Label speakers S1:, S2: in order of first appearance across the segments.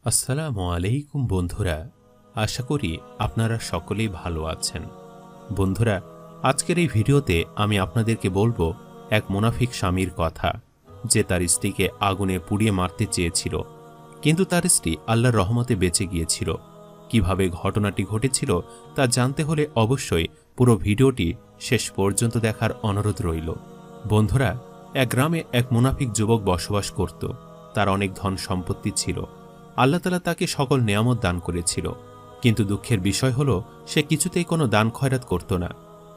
S1: আসসালামু আলাইকুম বন্ধুরা, আশা করি আপনারা সকলেই ভালো আছেন। বন্ধুরা, আজকের এই ভিডিওতে আমি আপনাদেরকে বলবো এক মুনাফিক স্বামীর কথা, যে তার স্ত্রীকে আগুনে পুড়িয়ে মারতে চেয়েছিল, কিন্তু তার স্ত্রী আল্লাহর রহমতে বেঁচে গিয়েছিল। কিভাবে ঘটনাটি ঘটেছিল তা জানতে হলে অবশ্যই পুরো ভিডিওটি শেষ পর্যন্ত দেখার অনুরোধ রইল। বন্ধুরা, এক গ্রামে এক মুনাফিক যুবক বসবাস করত। তার অনেক ধন সম্পত্তি ছিল। আল্লাহ তাআলা তাকে সকল নেয়ামত দান করেছিল, কিন্তু দুঃখের বিষয় হল সে কিছুতেই কোনো দান খয়রাত করত না।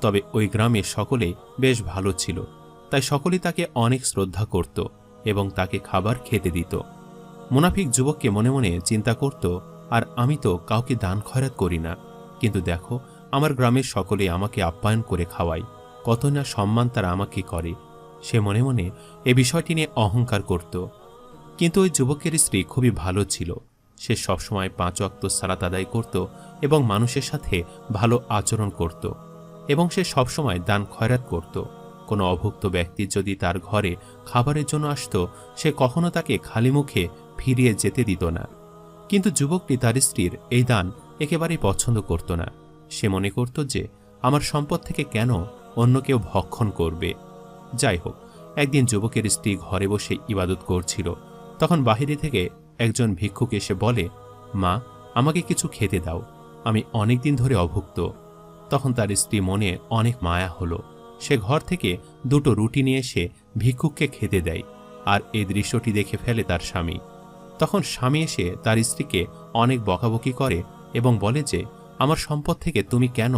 S1: তবে ওই গ্রামে সকলে বেশ ভালো ছিল, তাই সকলেই তাকে অনেক শ্রদ্ধা করত এবং তাকে খাবার খেতে দিত। মুনাফিক যুবককে মনে মনে চিন্তা করত, আর আমি তো কাউকে দান খয়রাত করি না, কিন্তু দেখো আমার গ্রামের সকলে আমাকে আপ্যায়ন করে খাওয়ায়, কত না সম্মান তারা আমাকে করে। সে মনে মনে এ বিষয়টি নিয়ে অহংকার করত। কিন্তু ওই যুবকের স্ত্রী খুবই ভালো ছিল। সে সবসময় 5 ওয়াক্ত সালাত আদায় করত এবং মানুষের সাথে ভালো আচরণ করত, এবং সে সবসময় দান খয়রাত করত। কোনো অভুক্ত ব্যক্তি যদি তার ঘরে খাবারের জন্য আসত, সে কখনো তাকে খালি মুখে ফিরিয়ে যেতে দিত না। কিন্তু যুবকটি তার স্ত্রীর এই দান একেবারেই পছন্দ করত না। সে মনে করত যে আমার সম্পদ থেকে কেন অন্য কেউ ভক্ষণ করবে। যাই হোক, একদিন যুবকের স্ত্রী ঘরে বসে ইবাদত করছিল। তখন বাহিরে থেকে একজন ভিক্ষুক এসে বলে, মা, আমাকে কিছু খেতে দাও, আমি অনেক দিন ধরে অভুক্ত। তখন তার স্ত্রী মনে অনেক মায়া হলো। সে ঘর থেকে 2টো রুটি নিয়ে এসে ভিক্ষুককে খেতে দেয়, আর এই দৃশ্যটি দেখে ফেলে তার স্বামী। তখন স্বামী এসে তার স্ত্রীকে অনেক বকাবকি করে এবং বলে যে, আমার সম্পদ থেকে তুমি কেন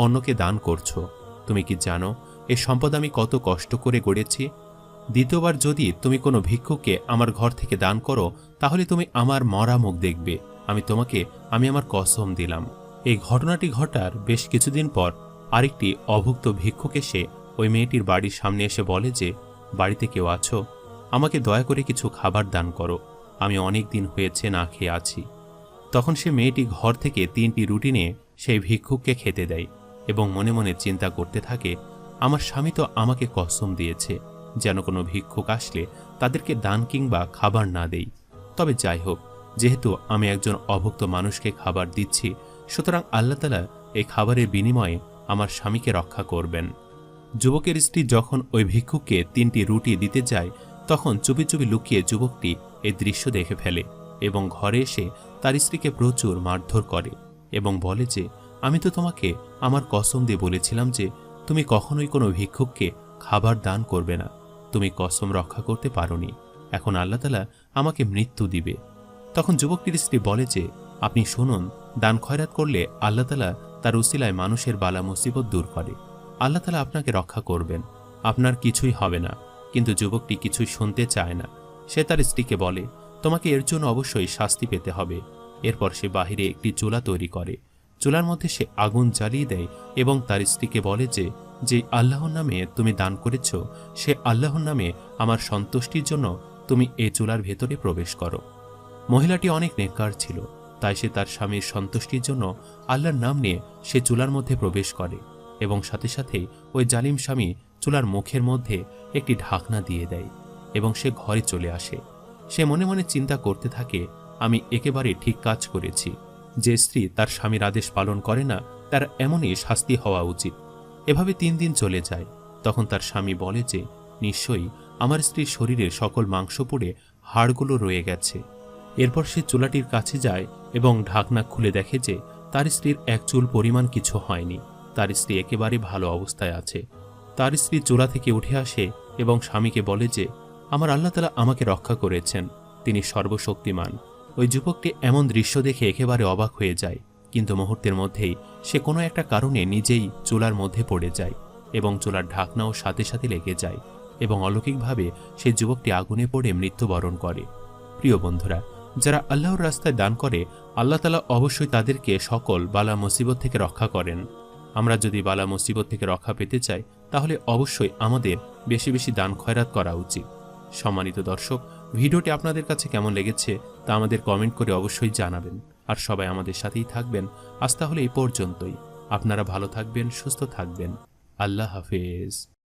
S1: অন্যকে দান করছো? তুমি কি জানো এই সম্পদ আমি কত কষ্ট করে গড়েছি? দ্বিতীয়বার যদি তুমি কোনো ভিক্ষুককে আমার ঘর থেকে দান করো, তাহলে তুমি আমার মরা মুখ দেখবে। আমি আমার কসম দিলাম। এই ঘটনাটি ঘটার বেশ কিছুদিন পর আরেকটি অভুক্ত ভিক্ষুক এসে ওই মেয়েটির বাড়ির সামনে এসে বলে যে, বাড়িতে কেউ আছো? আমাকে দয়া করে কিছু খাবার দান করো, আমি অনেক দিন হয়েছে না খেয়ে আছি। তখন সে মেয়েটি ঘর থেকে 3টি রুটি নিয়ে সেই ভিক্ষুককে খেতে দেয় এবং মনে মনে চিন্তা করতে থাকে, আমার স্বামী তো আমাকে কসম দিয়েছে যেন কোনো ভিক্ষুক আসলে তাদেরকে দান কিংবা খাবার না দেই। তবে যাই হোক, যেহেতু আমি একজন অভুক্ত মানুষকে খাবার দিচ্ছি, সুতরাং আল্লাহ তাআলা এই খাবারের বিনিময়ে আমার স্বামীকে রক্ষা করবেন। যুবকের স্ত্রী যখন ওই ভিক্ষুককে 3টি রুটি দিতে যায়, তখন চুপি চুপি লুকিয়ে যুবকটি এই দৃশ্য দেখে ফেলে এবং ঘরে এসে তার স্ত্রীকে প্রচুর মারধর করে এবং বলে যে, আমি তো তোমাকে আমার কসম দিয়ে বলেছিলাম যে তুমি কখনোই কোনো ভিক্ষুককে খাবার দান করবে না। তুমি কসম রক্ষা করতে পারোনি, এখন আল্লাহ তাআলা আমাকে মৃত্যু দিবে। তখন যুবকটির স্ত্রী বলে যে, আপনি শুনুন, দান খয়রাত করলে আল্লাহ তাআলা তার উসিলায় মানুষের বালা মুসিবত দূর করে। আল্লাহ তাআলা আপনাকে রক্ষা করবেন, আপনার কিছুই হবে না। কিন্তু যুবকটি কিছুই শুনতে চায় না। সে তার স্ত্রীকে বলে, তোমাকে এর জন্য অবশ্যই শাস্তি পেতে হবে। এরপর সে বাহিরে একটি চুলা তৈরি করে। চুলার মধ্যে সে আগুন জ্বালিয়ে দেয় এবং তার স্ত্রীকে বলে যে, যে আল্লাহর নামে তুমি দান করেছ, সে আল্লাহর নামে আমার সন্তুষ্টির জন্য তুমি এই চুলার ভেতরে প্রবেশ করো। মহিলাটি অনেক নেককার ছিল, তাই সে তার স্বামীর সন্তুষ্টির জন্য আল্লাহর নাম নিয়ে সে চুলার মধ্যে প্রবেশ করে এবং সাথে সাথেই ওই জালিম স্বামী চুলার মুখের মধ্যে একটি ঢাকনা দিয়ে দেয় এবং সে ঘরে চলে আসে। সে মনে মনে চিন্তা করতে থাকে, আমি একেবারে ঠিক কাজ করেছি। যে স্ত্রী তার স্বামীর আদেশ পালন করে না, তার এমনই শাস্তি হওয়া উচিত। এভাবে 3 দিন চলে যায়। তখন তার স্বামী বলে যে, নিশ্চয়ই আমার স্ত্রীর শরীরে সকল মাংস পুড়ে হাড়গুলো রয়ে গেছে। এরপর সে চুলাটির কাছে যায় এবং ঢাকনা খুলে দেখে যে তার স্ত্রীর এক চুল পরিমাণ কিছু হয়নি। তার স্ত্রী একেবারে ভালো অবস্থায় আছে। তার স্ত্রী চুলা থেকে উঠে আসে এবং স্বামীকে বলে যে, আমার আল্লাহ তাআলা আমাকে রক্ষা করেছেন, তিনি সর্বশক্তিমান। ওই যুবকটি এমন দৃশ্য দেখে একেবারে অবাক হয়ে যায়, কিন্তু মুহূর্তের মধ্যেই সে কোনো একটা কারণে নিজেই চুলার মধ্যে পড়ে যায় এবং চুলার ঢাকনাও সাথে সাথে লেগে যায় এবং অলৌকিকভাবে সেই যুবকটি আগুনে পড়ে মৃত্যুবরণ করে। প্রিয় বন্ধুরা, যারা আল্লাহর রাস্তায় দান করে, আল্লাহ তাআলা অবশ্যই তাদেরকে সকল বালা মুসিবত থেকে রক্ষা করেন। আমরা যদি বালা মুসিবত থেকে রক্ষা পেতে চাই, তাহলে অবশ্যই আমাদের বেশি বেশি দান খয়রাত করা উচিত। সম্মানিত দর্শক, ভিডিওটি আপনাদের কাছে কেমন লেগেছে তা আমাদের কমেন্ট করে অবশ্যই জানাবেন। আর সবাই আমাদের সাথেই থাকবেন। আজ তাহলে এই পর্যন্তই। আপনারা ভালো থাকবেন, সুস্থ থাকবেন। আল্লাহ হাফেজ।